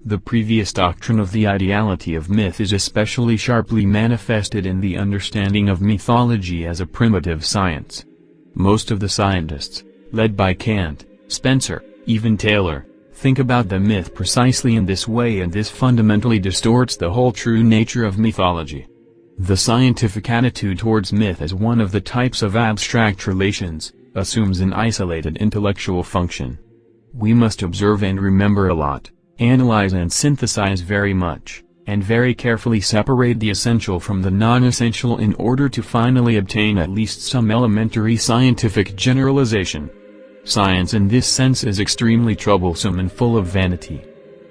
The previous doctrine of the ideality of myth is especially sharply manifested in the understanding of mythology as a primitive science. Most of the scientists, led by Kant, Spencer, even Taylor, think about the myth precisely in this way, and this fundamentally distorts the whole true nature of mythology. The scientific attitude towards myth as one of the types of abstract relations, assumes an isolated intellectual function. We must observe and remember a lot, analyze and synthesize very much, and very carefully separate the essential from the non-essential in order to finally obtain at least some elementary scientific generalization. Science in this sense is extremely troublesome and full of vanity.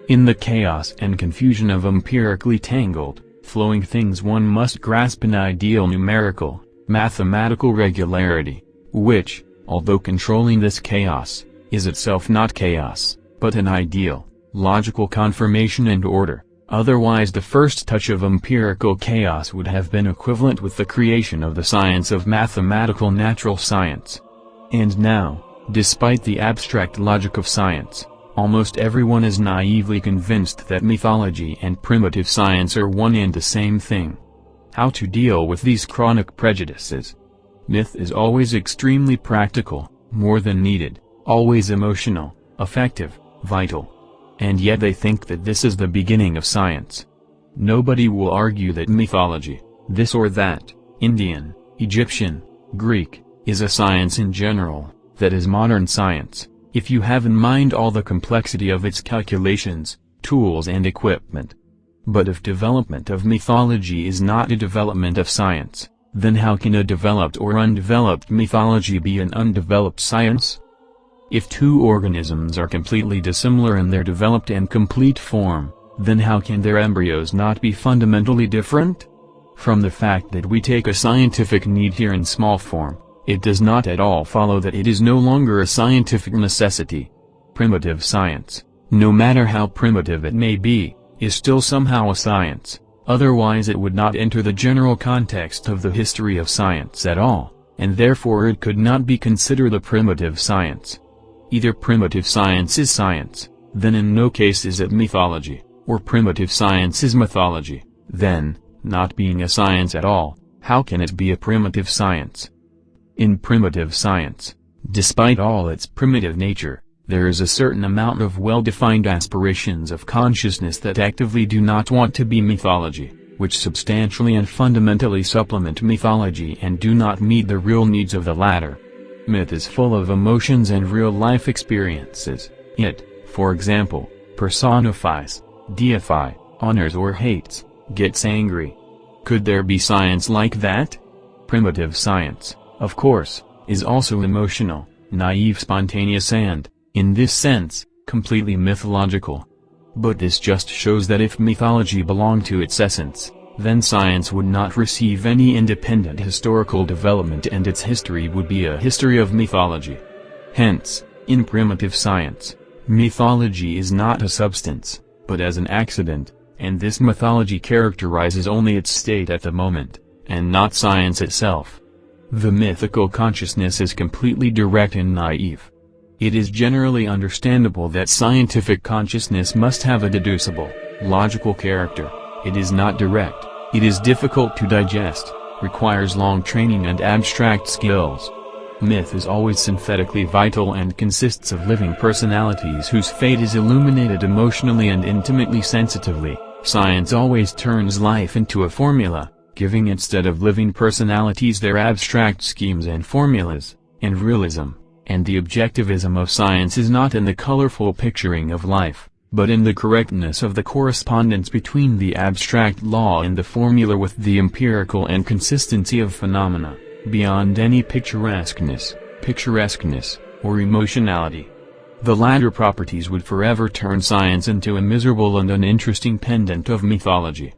In the chaos and confusion of empirically tangled, flowing things one must grasp an ideal numerical, mathematical regularity, which, although controlling this chaos, is itself not chaos, but an ideal, logical conformation and order. Otherwise the first touch of empirical chaos would have been equivalent with the creation of the science of mathematical natural science. And now, despite the abstract logic of science, almost everyone is naively convinced that mythology and primitive science are one and the same thing. How to deal with these chronic prejudices? Myth is always extremely practical, more than needed, always emotional, affective, vital. And yet they think that this is the beginning of science. Nobody will argue that mythology, this or that, Indian, Egyptian, Greek, is a science in general, that is modern science, if you have in mind all the complexity of its calculations, tools and equipment. But if development of mythology is not a development of science, then how can a developed or undeveloped mythology be an undeveloped science? If two organisms are completely dissimilar in their developed and complete form, then how can their embryos not be fundamentally different? From the fact that we take a scientific need here in small form, it does not at all follow that it is no longer a scientific necessity. Primitive science, no matter how primitive it may be, is still somehow a science, otherwise it would not enter the general context of the history of science at all, and therefore it could not be considered a primitive science. Either primitive science is science, then in no case is it mythology, or primitive science is mythology, then, not being a science at all, how can it be a primitive science? In primitive science, despite all its primitive nature, there is a certain amount of well-defined aspirations of consciousness that actively do not want to be mythology, which substantially and fundamentally supplement mythology and do not meet the real needs of the latter. Myth is full of emotions and real-life experiences. It, for example, personifies, deifies, honors or hates, gets angry. Could there be science like that? Primitive science, of course, is also emotional, naive, spontaneous and, in this sense, completely mythological. But this just shows that if mythology belonged to its essence, then science would not receive any independent historical development and its history would be a history of mythology. Hence, in primitive science, mythology is not a substance, but as an accident, and this mythology characterizes only its state at the moment, and not science itself. The mythical consciousness is completely direct and naive. It is generally understandable that scientific consciousness must have a deducible, logical character. It is not direct, it is difficult to digest, requires long training and abstract skills. Myth is always synthetically vital and consists of living personalities whose fate is illuminated emotionally and intimately sensitively. Science always turns life into a formula, giving instead of living personalities their abstract schemes and formulas, and realism, and the objectivism of science is not in the colorful picturing of life, but in the correctness of the correspondence between the abstract law and the formula with the empirical and consistency of phenomena, beyond any picturesqueness, or emotionality. The latter properties would forever turn science into a miserable and uninteresting pendant of mythology.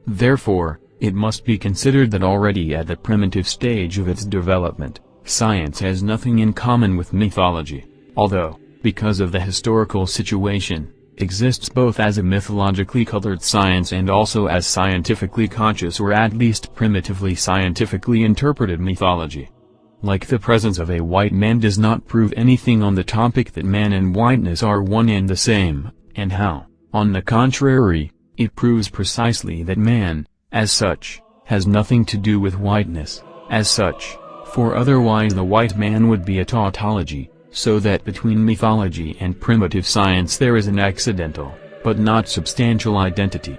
Therefore, it must be considered that already at the primitive stage of its development, science has nothing in common with mythology, although, because of the historical situation, exists both as a mythologically colored science and also as scientifically conscious or at least primitively scientifically interpreted mythology. Like the presence of a white man does not prove anything on the topic that man and whiteness are one and the same, and how, On the contrary, it proves precisely that man, as such, has nothing to do with whiteness, as such, for otherwise the white man would be a tautology, so that between mythology and primitive science there is an accidental, but not substantial identity.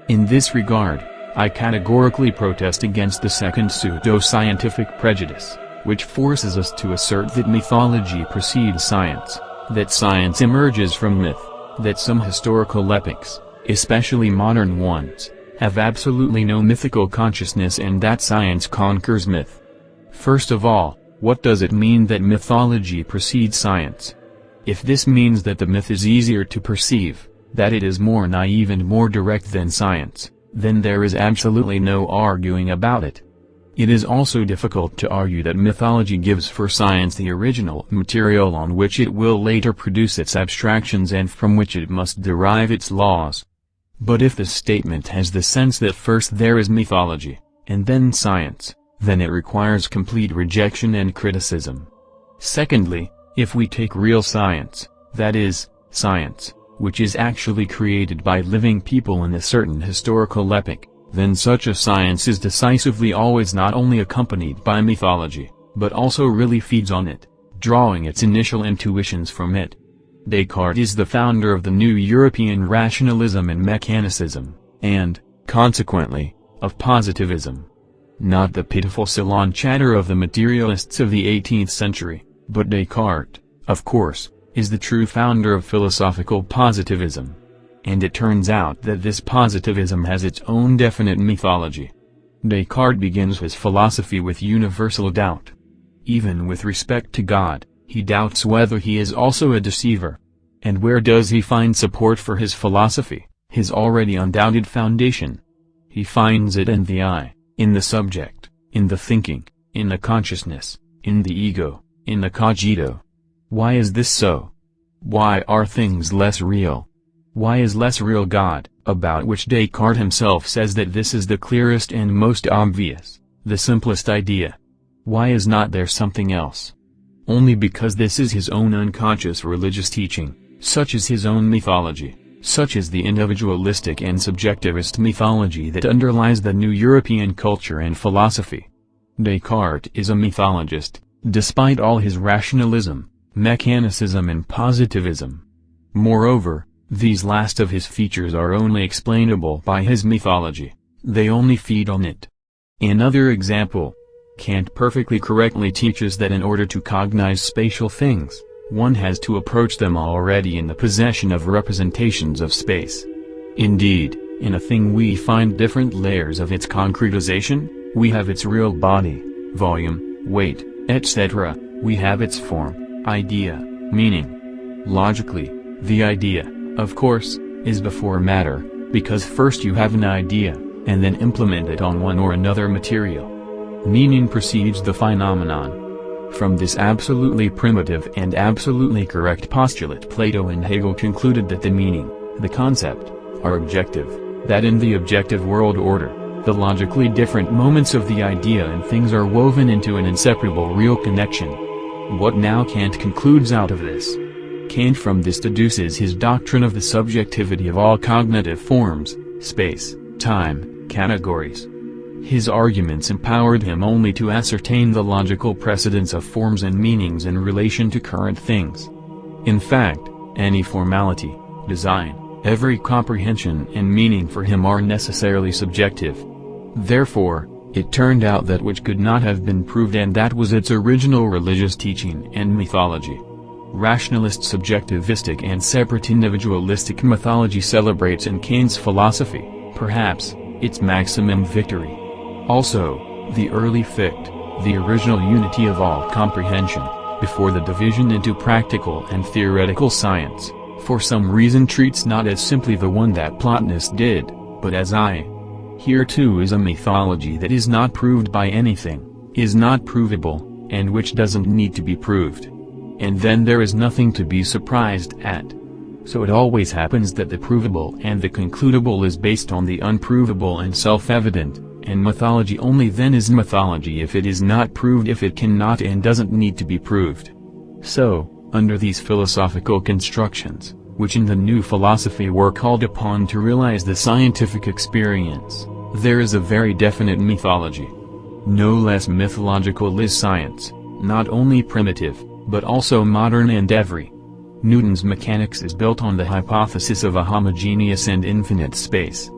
In this regard, I categorically protest against the second pseudo-scientific prejudice, which forces us to assert that mythology precedes science, that science emerges from myth, that some historical epochs, especially modern ones, have absolutely no mythical consciousness and that science conquers myth. First of all, what does it mean that mythology precedes science? If this means that the myth is easier to perceive, that it is more naive and more direct than science, then there is absolutely no arguing about it. It is also difficult to argue that mythology gives for science the original material on which it will later produce its abstractions and from which it must derive its laws. But if the statement has the sense that first there is mythology, and then science, then it requires complete rejection and criticism. Secondly, if we take real science, that is, science, which is actually created by living people in a certain historical epoch, then such a science is decisively always not only accompanied by mythology, but also really feeds on it, drawing its initial intuitions from it. Descartes is the founder of the new European rationalism and mechanicism, and, consequently, of positivism. Not the pitiful salon chatter of the materialists of the 18th century, but Descartes, of course, is the true founder of philosophical positivism. And it turns out that this positivism has its own definite mythology. Descartes begins his philosophy with universal doubt. Even with respect to God, he doubts whether he is also a deceiver. And where does he find support for his philosophy, his already undoubted foundation? He finds it in the I, in the subject, in the thinking, in the consciousness, in the ego, in the cogito. Why is this so? Why are things less real? Why is less real God, about which Descartes himself says that this is the clearest and most obvious, the simplest idea? Why is not there something else? Only because this is his own unconscious religious teaching, such is his own mythology, such is the individualistic and subjectivist mythology that underlies the new European culture and philosophy. Descartes is a mythologist, despite all his rationalism, mechanicism and positivism. Moreover, these last of his features are only explainable by his mythology, they only feed on it. Another example. Kant perfectly correctly teaches that in order to cognize spatial things, one has to approach them already in the possession of representations of space. Indeed, in a thing we find different layers of its concretization, we have its real body, volume, weight, etc., we have its form, idea, meaning. Logically, the idea, of course, is before matter, because first you have an idea, and then implement it on one or another material. Meaning precedes the phenomenon. From this absolutely primitive and absolutely correct postulate Plato and Hegel concluded that the meaning, the concept, are objective, that in the objective world order, the logically different moments of the idea and things are woven into an inseparable real connection. What now Kant concludes out of this? Kant from this deduces his doctrine of the subjectivity of all cognitive forms, space, time, categories. His arguments empowered him only to ascertain the logical precedence of forms and meanings in relation to current things. In fact, any formality, design, every comprehension and meaning for him are necessarily subjective. Therefore, it turned out that which could not have been proved, and that was its original religious teaching and mythology. Rationalist subjectivistic and separate individualistic mythology celebrates in Kant's philosophy, perhaps, its maximum victory. Also, the early Fichte, the original unity of all comprehension, before the division into practical and theoretical science, for some reason treats not as simply the one that Plotinus did, but as I. Here too is a mythology that is not proved by anything, is not provable, and which doesn't need to be proved. And then there is nothing to be surprised at. So it always happens that the provable and the concludable is based on the unprovable and self-evident, and mythology only then is mythology if it is not proved, if it cannot and doesn't need to be proved. So, under these philosophical constructions, which in the new philosophy were called upon to realize the scientific experience, there is a very definite mythology. No less mythological is science, not only primitive, but also modern and every. Newton's mechanics is built on the hypothesis of a homogeneous and infinite space.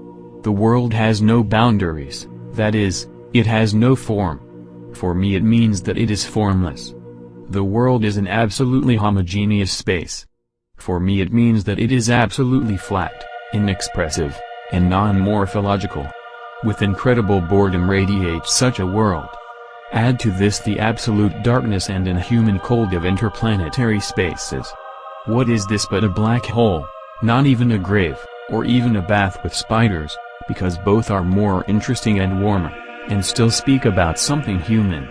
The world has no boundaries, that is, it has no form. For me it means that it is formless. The world is an absolutely homogeneous space. For me it means that it is absolutely flat, inexpressive, and non-morphological. With incredible boredom radiates such a world. Add to this the absolute darkness and inhuman cold of interplanetary spaces. What is this but a black hole, not even a grave, or even a bath with spiders, because both are more interesting and warmer, and still speak about something human.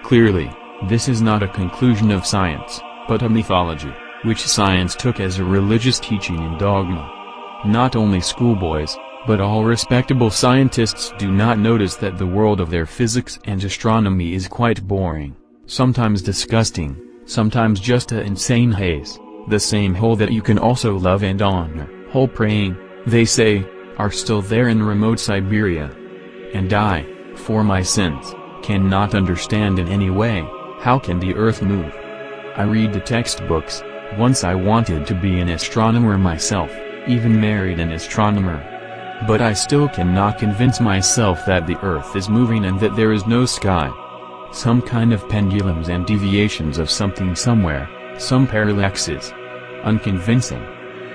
Clearly, this is not a conclusion of science, but a mythology, which science took as a religious teaching and dogma. Not only schoolboys, but all respectable scientists do not notice that the world of their physics and astronomy is quite boring, sometimes disgusting, sometimes just an insane haze. The same hole that you can also love and honor, hole praying, they say, are still there in remote Siberia. And I, for my sins, cannot understand in any way, how can the earth move? I read the textbooks. Once I wanted to be an astronomer myself, even married an astronomer. But I still cannot convince myself that the earth is moving and that there is no sky. Some kind of pendulums and deviations of something somewhere, some parallaxes. Unconvincing.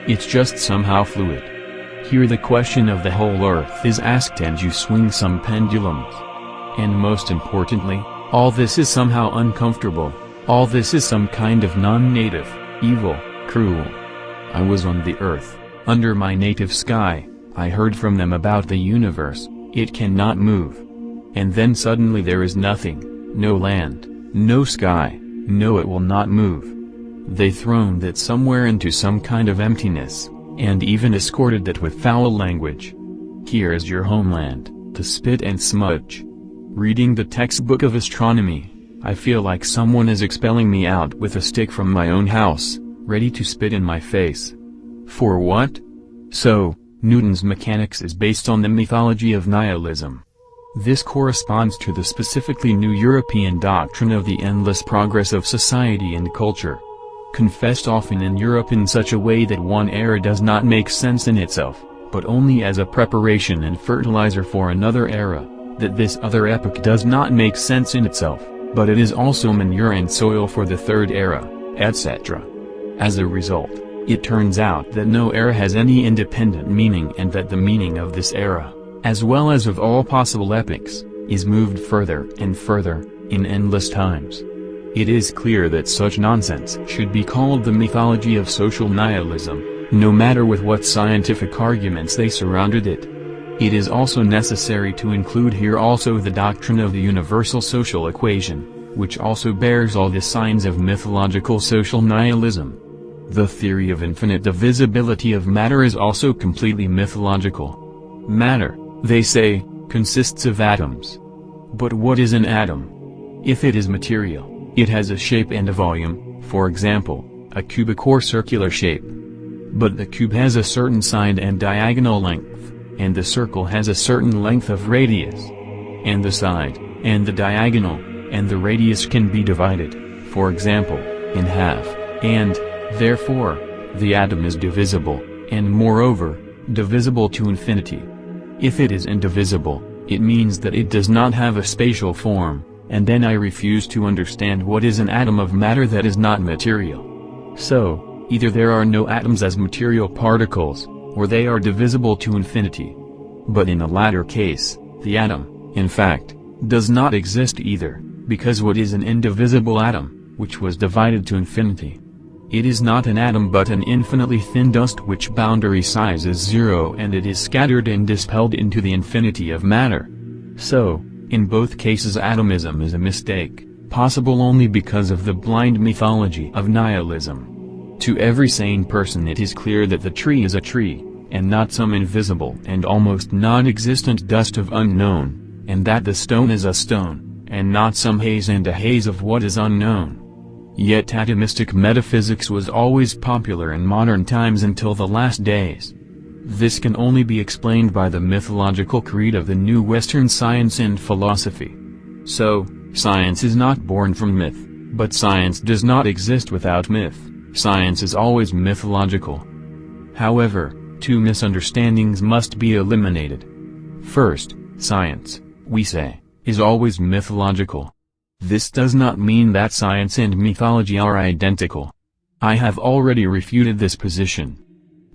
It's just somehow fluid. Here the question of the whole earth is asked and you swing some pendulums. And most importantly, all this is somehow uncomfortable, all this is some kind of non-native, evil, cruel. I was on the earth, under my native sky, I heard from them about the universe, it cannot move. And then suddenly there is nothing, no land, no sky, no it will not move. They thrown that somewhere into some kind of emptiness, and even escorted that with foul language. Here is your homeland, to spit and smudge. Reading the textbook of astronomy, I feel like someone is expelling me out with a stick from my own house, ready to spit in my face. For what? So, Newton's mechanics is based on the mythology of nihilism. This corresponds to the specifically New European doctrine of the endless progress of society and culture. Confessed often in Europe in such a way that one era does not make sense in itself, but only as a preparation and fertilizer for another era, that this other epoch does not make sense in itself, but it is also manure and soil for the third era, etc. As a result, it turns out that no era has any independent meaning and that the meaning of this era, as well as of all possible epochs, is moved further and further, in endless times. It is clear that such nonsense should be called the mythology of social nihilism, no matter with what scientific arguments they surrounded it. It is also necessary to include here also the doctrine of the universal social equation, which also bears all the signs of mythological social nihilism. The theory of infinite divisibility of matter is also completely mythological. Matter, they say, consists of atoms. But what is an atom? If it is material, it has a shape and a volume, for example, a cubic or circular shape. But the cube has a certain side and diagonal length, and the circle has a certain length of radius. And the side, and the diagonal, and the radius can be divided, for example, in half, and, therefore, the atom is divisible, and moreover, divisible to infinity. If it is indivisible, it means that it does not have a spatial form, and then I refuse to understand what is an atom of matter that is not material. So, either there are no atoms as material particles, or they are divisible to infinity. But in the latter case, the atom, in fact, does not exist either, because what is an indivisible atom, which was divided to infinity? It is not an atom but an infinitely thin dust which boundary size is zero and it is scattered and dispelled into the infinity of matter. So, in both cases atomism is a mistake, possible only because of the blind mythology of nihilism. To every sane person it is clear that the tree is a tree, and not some invisible and almost non-existent dust of unknown, and that the stone is a stone, and not some haze and a haze of what is unknown. Yet atomistic metaphysics was always popular in modern times until the last days. This can only be explained by the mythological creed of the new Western science and philosophy. So, science is not born from myth, but science does not exist without myth. Science is always mythological. However, two misunderstandings must be eliminated. First, science, we say, is always mythological. This does not mean that science and mythology are identical. I have already refuted this position.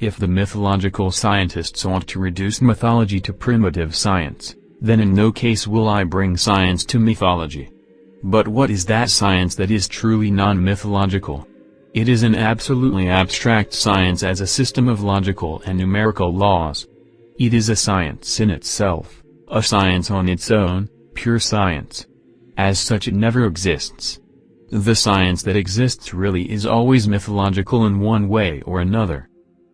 If the mythological scientists want to reduce mythology to primitive science, then in no case will I bring science to mythology. But what is that science that is truly non-mythological? It is an absolutely abstract science as a system of logical and numerical laws. It is a science in itself, a science on its own, pure science. As such it never exists. The science that exists really is always mythological in one way or another.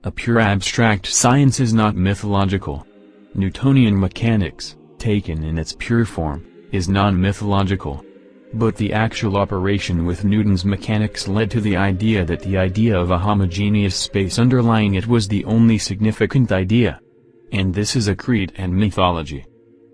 A pure abstract science is not mythological. Newtonian mechanics, taken in its pure form, is non-mythological. But the actual operation with Newton's mechanics led to the idea that the idea of a homogeneous space underlying it was the only significant idea. And this is a creed and mythology.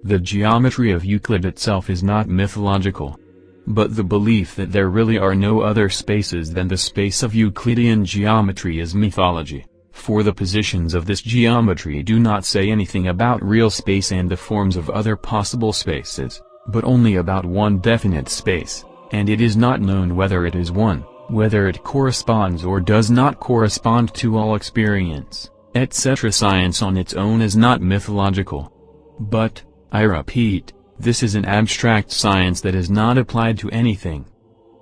The geometry of Euclid itself is not mythological. But the belief that there really are no other spaces than the space of Euclidean geometry is mythology. For the positions of this geometry do not say anything about real space and the forms of other possible spaces, but only about one definite space, and it is not known whether it is one, whether it corresponds or does not correspond to all experience, etc. Science on its own is not mythological. But, I repeat, this is an abstract science that is not applied to anything.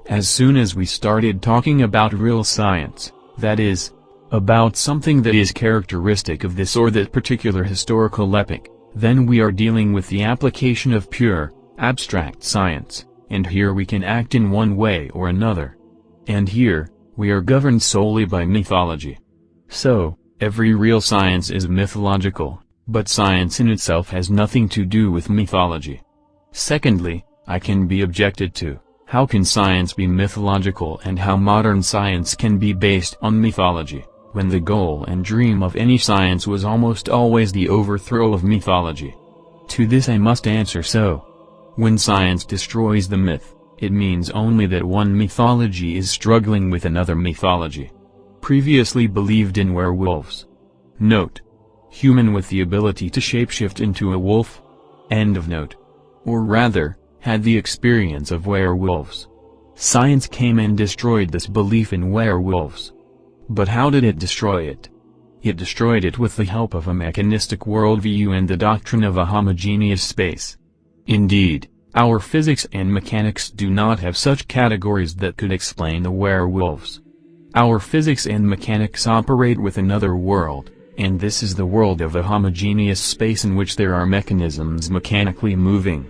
As soon as we started talking about real science, that is, about something that is characteristic of this or that particular historical epoch, then we are dealing with the application of pure, abstract science, and here we can act in one way or another. And here, we are governed solely by mythology. So, every real science is mythological, but science in itself has nothing to do with mythology. Secondly, I can be objected to, how can science be mythological and how modern science can be based on mythology, when the goal and dream of any science was almost always the overthrow of mythology? To this I must answer so. When science destroys the myth, it means only that one mythology is struggling with another mythology. Previously believed in werewolves. Note. Human with the ability to shapeshift into a wolf? End of note. Or rather, had the experience of werewolves. Science came and destroyed this belief in werewolves. But how did it destroy it? It destroyed it with the help of a mechanistic worldview and the doctrine of a homogeneous space. Indeed, our physics and mechanics do not have such categories that could explain the werewolves. Our physics and mechanics operate with another world, and this is the world of a homogeneous space in which there are mechanisms mechanically moving.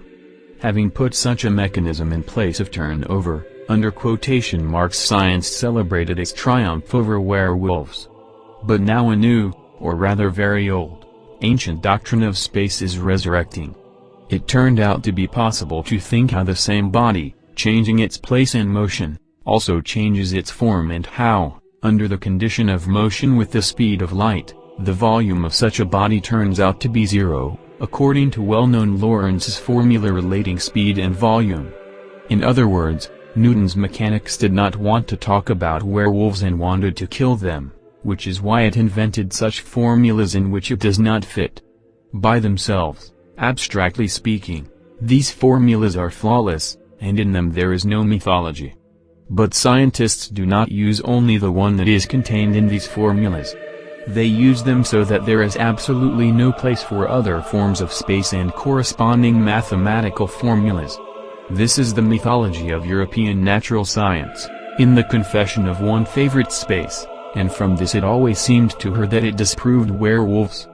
Having put such a mechanism in place of turnover, under quotation marks, science celebrated its triumph over werewolves. But now a new, or rather very old, ancient doctrine of space is resurrecting. It turned out to be possible to think how the same body, changing its place and motion, also changes its form, and how, under the condition of motion with the speed of light, the volume of such a body turns out to be zero, according to well-known Lorenz's formula relating speed and volume. In other words, Newton's mechanics did not want to talk about werewolves and wanted to kill them, which is why it invented such formulas in which it does not fit. By themselves, abstractly speaking, these formulas are flawless, and in them there is no mythology. But scientists do not use only the one that is contained in these formulas. They use them so that there is absolutely no place for other forms of space and corresponding mathematical formulas. This is the mythology of European natural science, in the confession of one favorite space, and from this it always seemed to her that it disproved werewolves.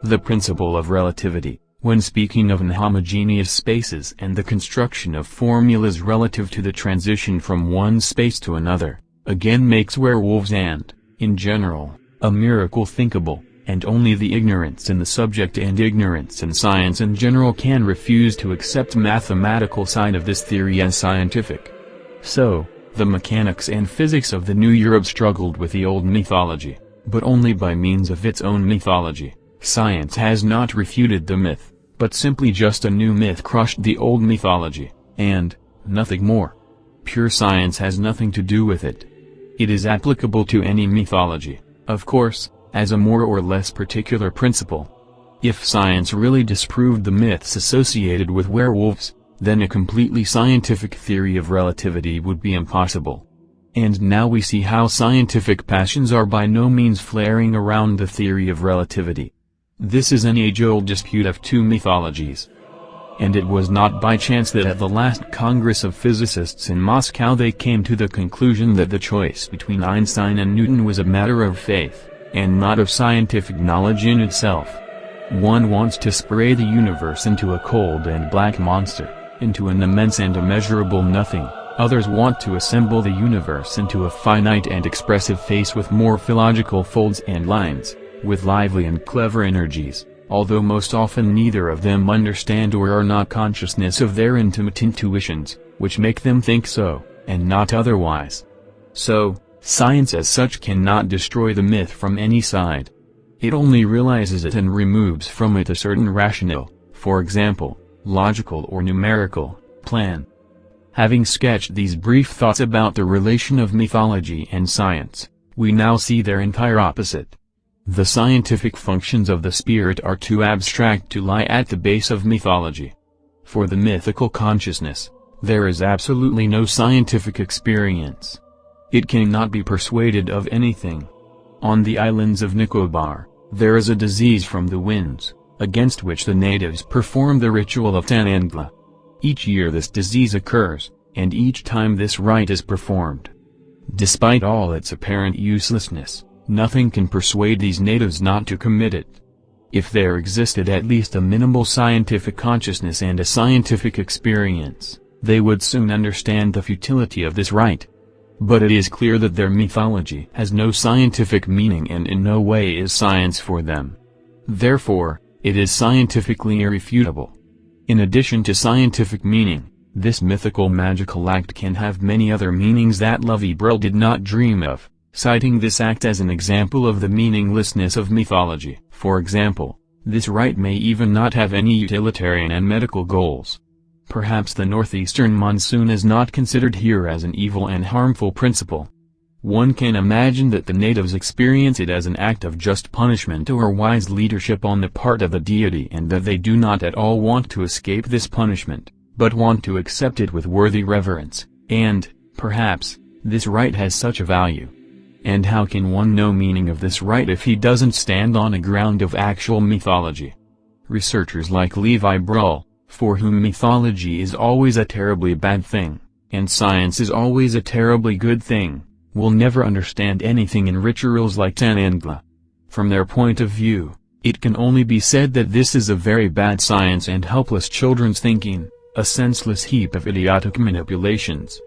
The principle of relativity, when speaking of inhomogeneous spaces and the construction of formulas relative to the transition from one space to another, again makes werewolves and, in general, a miracle thinkable, and only the ignorance in the subject and ignorance in science in general can refuse to accept mathematical side of this theory as scientific. So, The mechanics and physics of the New Europe struggled with the old mythology, but only by means of its own mythology. Science has not refuted the myth, but simply just a new myth crushed the old mythology, and nothing more. Pure science has nothing to do with it. It is applicable to any mythology, of course, as a more or less particular principle. If science really disproved the myths associated with werewolves, then a completely scientific theory of relativity would be impossible. And now we see how scientific passions are by no means flaring around the theory of relativity. This is an age-old dispute of two mythologies. And it was not by chance that at the last Congress of Physicists in Moscow they came to the conclusion that the choice between Einstein and Newton was a matter of faith, and not of scientific knowledge in itself. One wants to spray the universe into a cold and black monster, into an immense and immeasurable nothing. Others want to assemble the universe into a finite and expressive face with morphological folds and lines, with lively and clever energies, although most often neither of them understand or are not consciousness of their intimate intuitions, which make them think so, and not otherwise. So, science as such cannot destroy the myth from any side. It only realizes it and removes from it a certain rationale, for example, logical or numerical, plan. Having sketched these brief thoughts about the relation of mythology and science, we now see their entire opposite. The scientific functions of the spirit are too abstract to lie at the base of mythology. For the mythical consciousness, there is absolutely no scientific experience. It cannot be persuaded of anything. On the islands of Nicobar, there is a disease from the winds, against which the natives perform the ritual of Tanangla. Each year this disease occurs, and each time this rite is performed. Despite all its apparent uselessness, nothing can persuade these natives not to commit it. If there existed at least a minimal scientific consciousness and a scientific experience, they would soon understand the futility of this rite. But it is clear that their mythology has no scientific meaning and in no way is science for them. Therefore, it is scientifically irrefutable. In addition to scientific meaning, this mythical magical act can have many other meanings that Loewe did not dream of, citing this act as an example of the meaninglessness of mythology. For example, this rite may even not have any utilitarian and medical goals. Perhaps the northeastern monsoon is not considered here as an evil and harmful principle. One can imagine that the natives experience it as an act of just punishment or wise leadership on the part of the deity and that they do not at all want to escape this punishment, but want to accept it with worthy reverence, and, perhaps, this rite has such a value. And how can one know meaning of this rite if he doesn't stand on a ground of actual mythology? Researchers like Levi Brull, for whom mythology is always a terribly bad thing, and science is always a terribly good thing, will never understand anything in rituals like Tanangla. From their point of view, it can only be said that this is a very bad science and helpless children's thinking, a senseless heap of idiotic manipulations.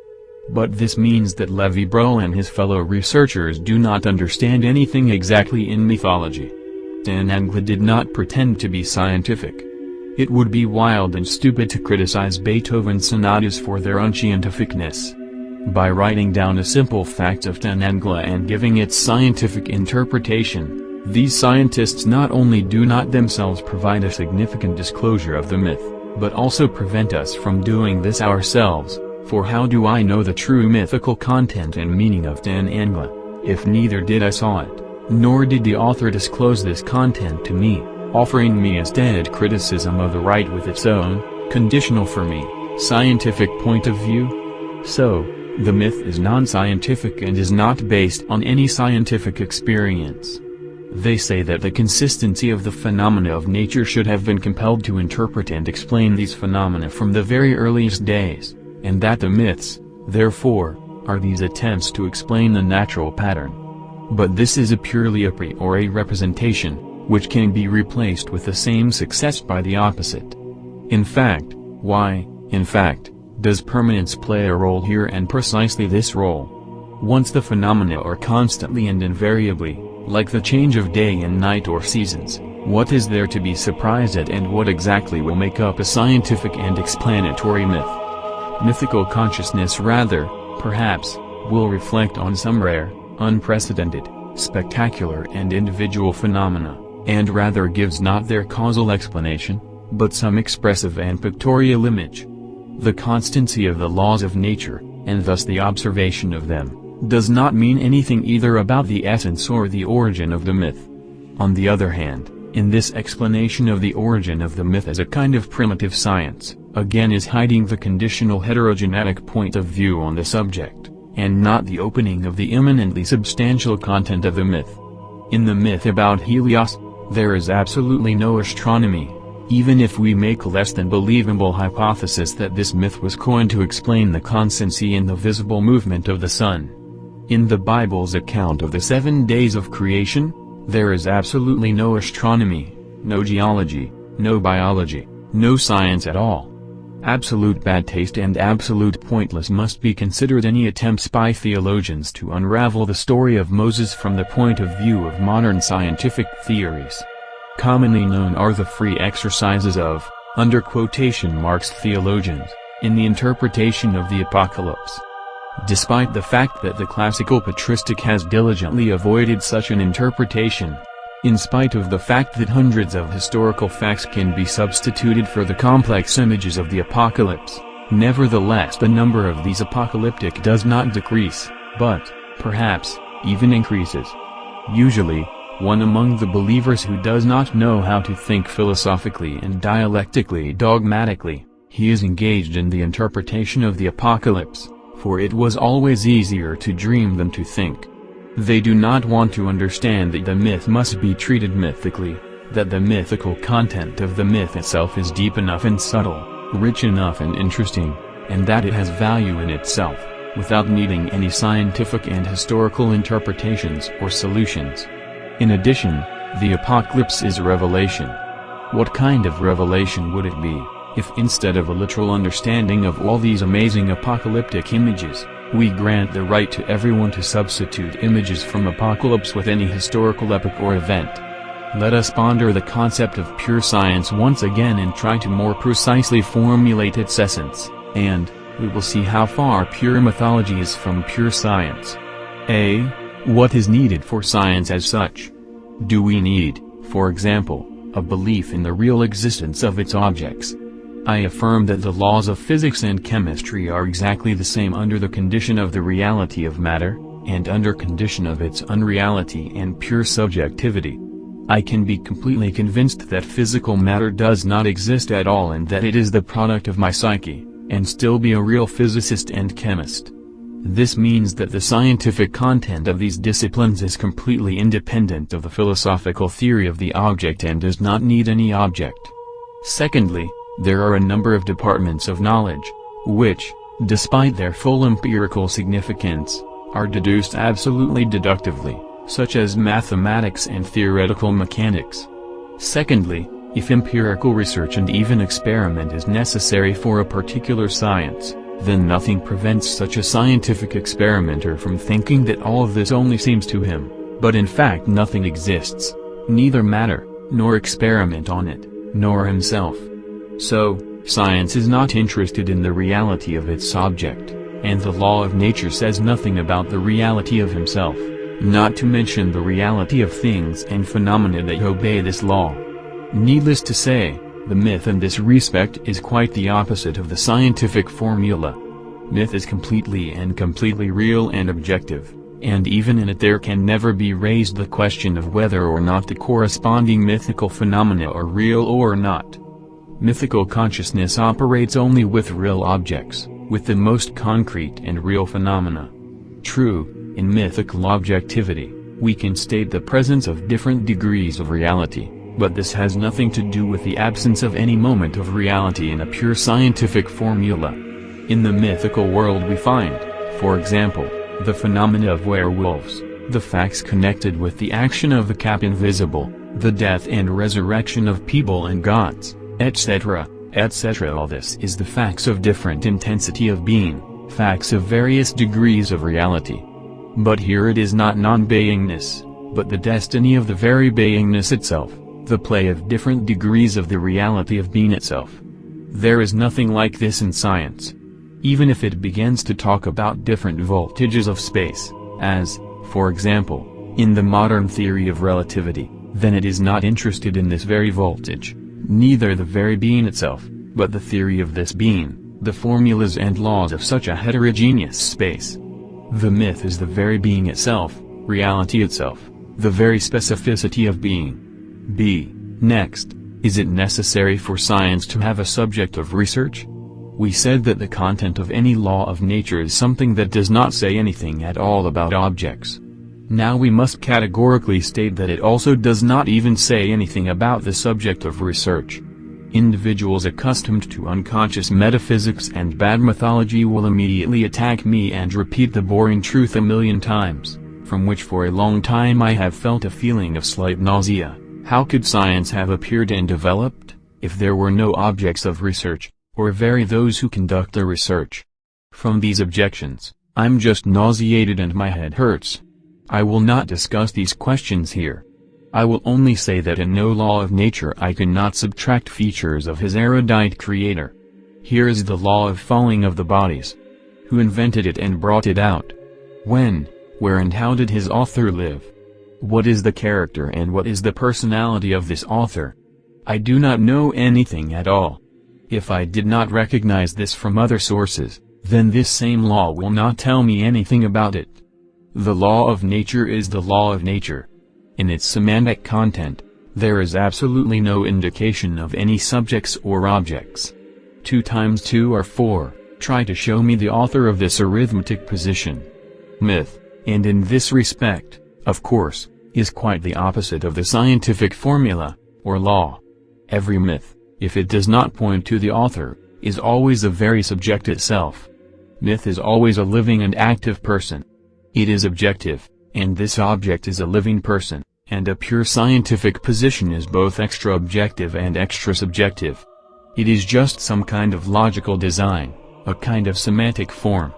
But this means that Levi Brull and his fellow researchers do not understand anything exactly in mythology. Tanangla did not pretend to be scientific. It would be wild and stupid to criticize Beethoven's sonatas for their unscientificness. By writing down a simple fact of Tanangla and giving its scientific interpretation, these scientists not only do not themselves provide a significant disclosure of the myth, but also prevent us from doing this ourselves, for how do I know the true mythical content and meaning of Tanangla, if neither did I saw it, nor did the author disclose this content to me, offering me instead criticism of the rite with its own, conditional for me, scientific point of view? So, the myth is non-scientific and is not based on any scientific experience. They say that the consistency of the phenomena of nature should have been compelled to interpret and explain these phenomena from the very earliest days, and that the myths, therefore, are these attempts to explain the natural pattern. But this is a purely a priori representation, which can be replaced with the same success by the opposite. In fact, does permanence play a role here, and precisely this role? Once the phenomena are constantly and invariably, like the change of day and night or seasons, what is there to be surprised at, and what exactly will make up a scientific and explanatory myth? Mythical consciousness rather, Perhaps, we'll reflect on some rare, unprecedented, spectacular and individual phenomena, and rather gives not their causal explanation, but some expressive and pictorial image. The constancy of the laws of nature, and thus the observation of them, does not mean anything either about the essence or the origin of the myth. On the other hand, in this explanation of the origin of the myth as a kind of primitive science, again is hiding the conditional heterogenetic point of view on the subject, and not the opening of the immanently substantial content of the myth. In the myth about Helios, there is absolutely no astronomy, even if we make a less than believable hypothesis that this myth was coined to explain the constancy in the visible movement of the sun. In the Bible's account of the 7 days of creation, there is absolutely no astronomy, no geology, no biology, no science at all. Absolute bad taste and absolute pointless must be considered any attempts by theologians to unravel the story of Moses from the point of view of modern scientific theories. Commonly known are the free exercises of, under quotation marks, theologians, in the interpretation of the Apocalypse. Despite the fact that the classical patristic has diligently avoided such an interpretation, in spite of the fact that hundreds of historical facts can be substituted for the complex images of the Apocalypse, nevertheless the number of these apocalyptic does not decrease, but, perhaps, even increases. Usually, one among the believers who does not know how to think philosophically and dialectically dogmatically, he is engaged in the interpretation of the Apocalypse, for it was always easier to dream than to think. They do not want to understand that the myth must be treated mythically, that the mythical content of the myth itself is deep enough and subtle, rich enough and interesting, and that it has value in itself, without needing any scientific and historical interpretations or solutions. In addition, the Apocalypse is a revelation. What kind of revelation would it be, if instead of a literal understanding of all these amazing apocalyptic images, we grant the right to everyone to substitute images from Apocalypse with any historical epoch or event? Let us ponder the concept of pure science once again and try to more precisely formulate its essence, and we will see how far pure mythology is from pure science. A. What is needed for science as such? Do we need, for example, a belief in the real existence of its objects? I affirm that the laws of physics and chemistry are exactly the same under the condition of the reality of matter, and under condition of its unreality and pure subjectivity. I can be completely convinced that physical matter does not exist at all and that it is the product of my psyche, and still be a real physicist and chemist. This means that the scientific content of these disciplines is completely independent of the philosophical theory of the object and does not need any object. Secondly, there are a number of departments of knowledge, which, despite their full empirical significance, are deduced absolutely deductively, such as mathematics and theoretical mechanics. Secondly, if empirical research and even experiment is necessary for a particular science, then nothing prevents such a scientific experimenter from thinking that all of this only seems to him, but in fact nothing exists, neither matter, nor experiment on it, nor himself. So, science is not interested in the reality of its object, and the law of nature says nothing about the reality of himself, not to mention the reality of things and phenomena that obey this law. Needless to say, the myth in this respect is quite the opposite of the scientific formula. Myth is completely real and objective, and even in it there can never be raised the question of whether or not the corresponding mythical phenomena are real or not. Mythical consciousness operates only with real objects, with the most concrete and real phenomena. True, in mythical objectivity, we can state the presence of different degrees of reality, but this has nothing to do with the absence of any moment of reality in a pure scientific formula. In the mythical world we find, for example, the phenomena of werewolves, the facts connected with the action of the cap invisible, the death and resurrection of people and gods, etc., etc. All this is the facts of different intensity of being, facts of various degrees of reality. But here it is not non-beingness, but the destiny of the very beingness itself, the play of different degrees of the reality of being itself. There is nothing like this in science. even if it begins to talk about different voltages of space, as, for example, in the modern theory of relativity, then it is not interested in this very voltage, neither the very being itself, but the theory of this being, the formulas and laws of such a heterogeneous space. The myth is the very being itself, reality itself, the very specificity of being. B. Next, is it necessary for science to have a subject of research? We said that the content of any law of nature is something that does not say anything at all about objects. Now we must categorically state that it also does not even say anything about the subject of research. Individuals accustomed to unconscious metaphysics and bad mythology will immediately attack me and repeat the boring truth a million times, from which for a long time I have felt a feeling of slight nausea. How could science have appeared and developed, if there were no objects of research, or very those who conduct the research? From these objections, I'm just nauseated and my head hurts. I will not discuss these questions here. I will only say that in no law of nature I cannot subtract features of his erudite creator. Here is the law of falling of the bodies. Who invented it and brought it out? When, where and how did his author live? What is the character and what is the personality of this author? I do not know anything at all. If I did not recognize this from other sources, then this same law will not tell me anything about it. The law of nature is the law of nature. In its semantic content, there is absolutely no indication of any subjects or objects. 2 times 2 are 4, try to show me the author of this arithmetic position. Myth, and in this respect, of course, is quite the opposite of the scientific formula, or law. Every myth, if it does not point to the author, is always the very subject itself. Myth is always a living and active person. It is objective, and this object is a living person, and a pure scientific position is both extra-objective and extra-subjective. It is just some kind of logical design, a kind of semantic form.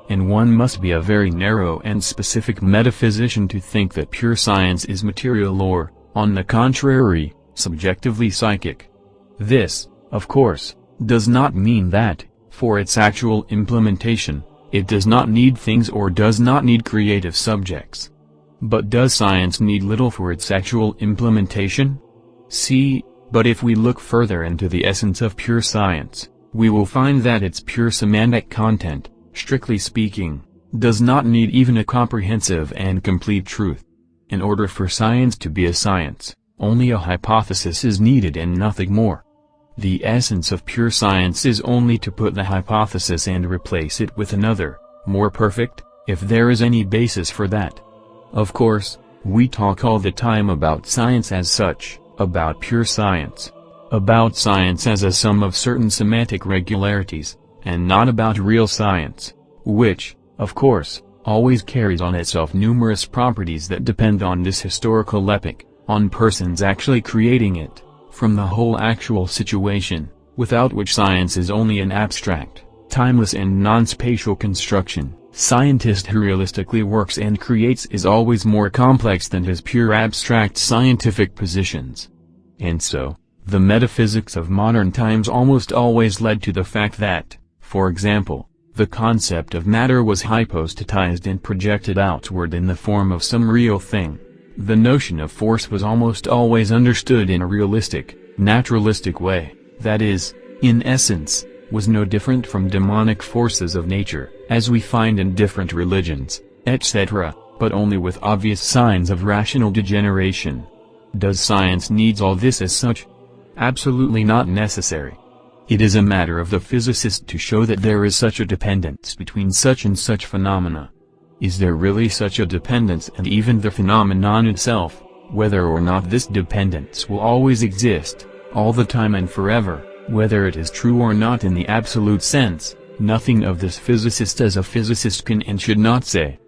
And one must be a very narrow and specific metaphysician to think that pure science is material or, on the contrary, subjectively psychic. This, of course, does not mean that, for its actual implementation, it does not need things or does not need creative subjects. But does science need little for its actual implementation? But if we look further into the essence of pure science, we will find that its pure semantic content, strictly speaking, does not need even a comprehensive and complete truth. In order for science to be a science, only a hypothesis is needed and nothing more. The essence of pure science is only to put the hypothesis and replace it with another, more perfect, if there is any basis for that. Of course, we talk all the time about science as such, about pure science, about science as a sum of certain semantic regularities, and not about real science, which, of course, always carries on itself numerous properties that depend on this historical epoch, on persons actually creating it, from the whole actual situation, without which science is only an abstract, timeless and non-spatial construction. Scientist who realistically works and creates is always more complex than his pure abstract scientific positions. And so, the metaphysics of modern times almost always led to the fact that, for example, the concept of matter was hypostatized and projected outward in the form of some real thing. The notion of force was almost always understood in a realistic, naturalistic way, that is, in essence, was no different from demonic forces of nature, as we find in different religions, etc., but only with obvious signs of rational degeneration. Does science needs all this as such? Absolutely not necessary. It is a matter of the physicist to show that there is such a dependence between such and such phenomena. Is there really such a dependence, and even the phenomenon itself, whether or not this dependence will always exist, all the time and forever, whether it is true or not in the absolute sense, nothing of this physicist as a physicist can and should not say.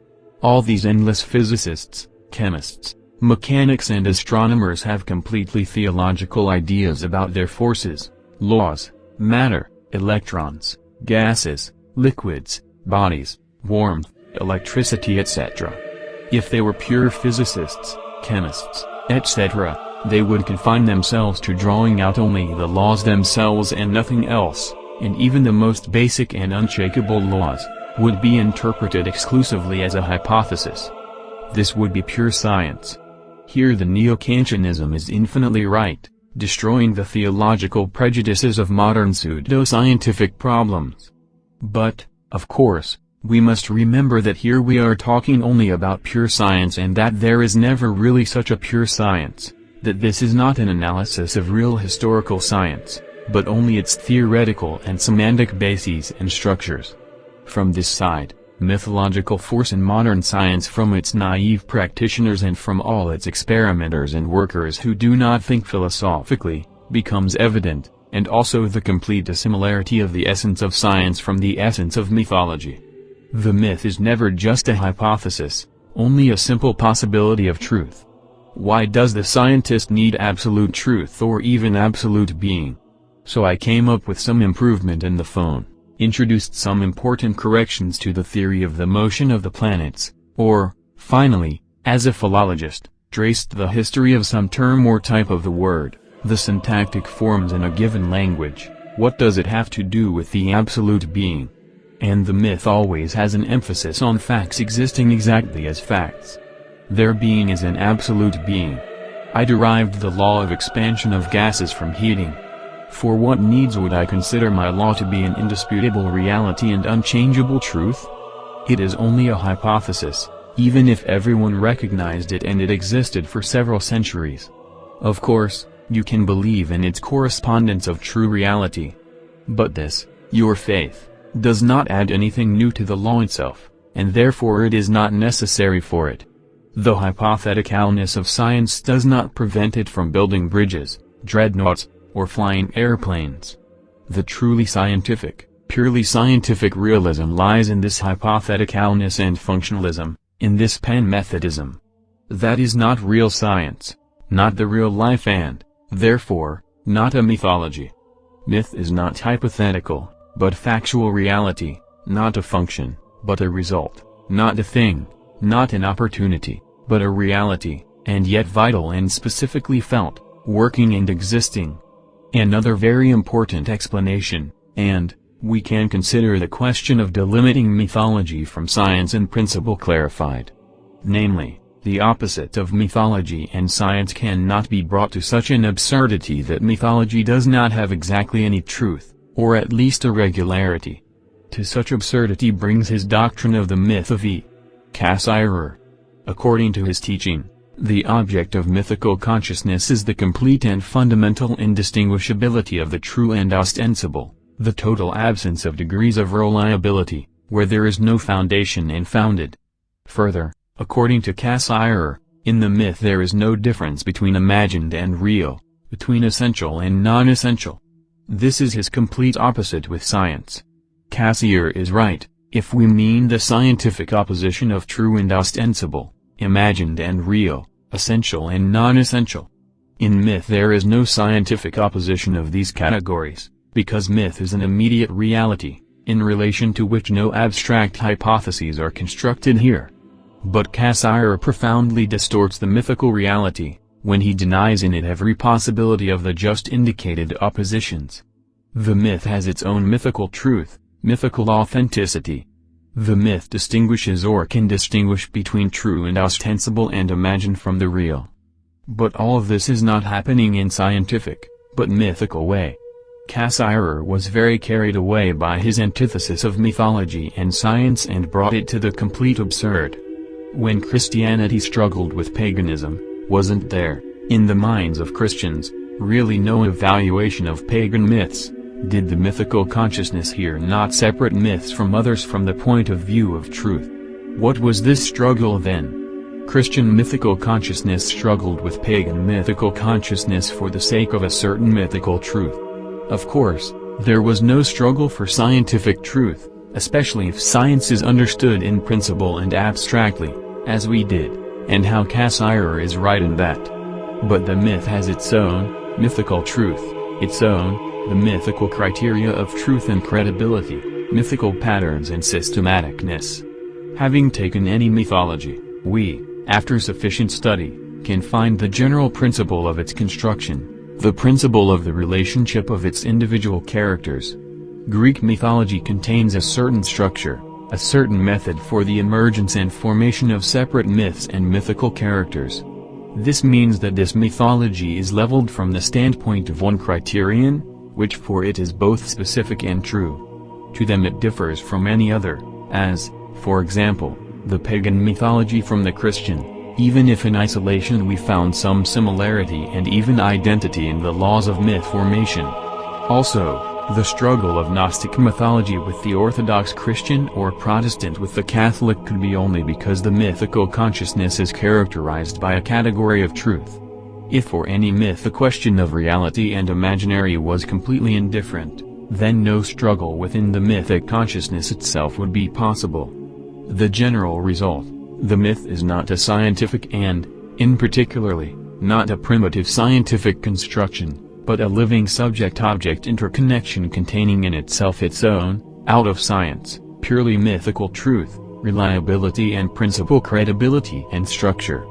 All these endless physicists, chemists, mechanics and astronomers have completely theological ideas about their forces, laws, matter, electrons, gases, liquids, bodies, warmth, electricity, etc. If they were pure physicists, chemists, etc., they would confine themselves to drawing out only the laws themselves and nothing else. and even the most basic and unshakable laws, would be interpreted exclusively as a hypothesis. This would be pure science. Here the neo-Kantianism is infinitely right, destroying the theological prejudices of modern pseudo-scientific problems. But, of course, we must remember that here we are talking only about pure science and that there is never really such a pure science, that this is not an analysis of real historical science, but only its theoretical and semantic bases and structures. From this side, mythological force in modern science from its naive practitioners and from all its experimenters and workers who do not think philosophically, becomes evident, and also the complete dissimilarity of the essence of science from the essence of mythology. The myth is never just a hypothesis, only a simple possibility of truth. Why does the scientist need absolute truth or even absolute being? So I came up with some improvement in the phone, introduced some important corrections to the theory of the motion of the planets, or, finally, as a philologist, traced the history of some term or type of the word, the syntactic forms in a given language. What does it have to do with the absolute being? And the myth always has an emphasis on facts existing exactly as facts. Their being is an absolute being. I derived the law of expansion of gases from heating. For what needs would I consider my law to be an indisputable reality and unchangeable truth? It is only a hypothesis, even if everyone recognized it and it existed for several centuries. Of course, you can believe in its correspondence of true reality. But this, your faith, does not add anything new to the law itself, and therefore it is not necessary for it. The hypotheticalness of science does not prevent it from building bridges, dreadnoughts, or flying airplanes. The truly scientific, purely scientific realism lies in this hypotheticalness and functionalism, in this panmethodism. That is not real science, not the real life and, therefore, not a mythology. Myth is not hypothetical, but factual reality, not a function, but a result, not a thing, not an opportunity, but a reality, and yet vital and specifically felt, working and existing. Another very important explanation, and, we can consider the question of delimiting mythology from science in principle clarified. Namely, the opposite of mythology and science cannot be brought to such an absurdity that mythology does not have exactly any truth, or at least a regularity. To such absurdity brings his doctrine of the myth of Cassirer. According to his teaching, the object of mythical consciousness is the complete and fundamental indistinguishability of the true and ostensible, the total absence of degrees of reliability, where there is no foundation and founded. Further, according to Cassirer, in the myth there is no difference between imagined and real, between essential and non-essential. This is his complete opposite with science. Cassirer is right, if we mean the scientific opposition of true and ostensible, imagined and real, essential and non-essential. In myth there is no scientific opposition of these categories, because myth is an immediate reality, in relation to which no abstract hypotheses are constructed here. But Cassirer profoundly distorts the mythical reality, when he denies in it every possibility of the just indicated oppositions. The myth has its own mythical truth, mythical authenticity. The myth distinguishes or can distinguish between true and ostensible and imagined from the real. But all of this is not happening in scientific, but mythical way. Cassirer was very carried away by his antithesis of mythology and science and brought it to the complete absurd. When Christianity struggled with paganism, wasn't there, in the minds of Christians, really no evaluation of pagan myths? Did the mythical consciousness here not separate myths from others from the point of view of truth? What was this struggle then? Christian mythical consciousness struggled with pagan mythical consciousness for the sake of a certain mythical truth. Of course, there was no struggle for scientific truth, especially if science is understood in principle and abstractly, as we did, and how Cassirer is right in that. But the myth has its own, mythical truth, its own, the mythical criteria of truth and credibility, mythical patterns and systematicness. Having taken any mythology, we, after sufficient study, can find the general principle of its construction, the principle of the relationship of its individual characters. Greek mythology contains a certain structure, a certain method for the emergence and formation of separate myths and mythical characters. This means that this mythology is leveled from the standpoint of one criterion, which for it is both specific and true. To them it differs from any other, as, for example, the pagan mythology from the Christian, even if in isolation we found some similarity and even identity in the laws of myth formation. Also, the struggle of Gnostic mythology with the Orthodox Christian or Protestant with the Catholic could be only because the mythical consciousness is characterized by a category of truth. If for any myth the question of reality and imaginary was completely indifferent, then no struggle within the mythic consciousness itself would be possible. The general result: the myth is not a scientific and, in particularly, not a primitive scientific construction, but a living subject-object interconnection containing in itself its own, out of science, purely mythical truth, reliability and principle credibility and structure.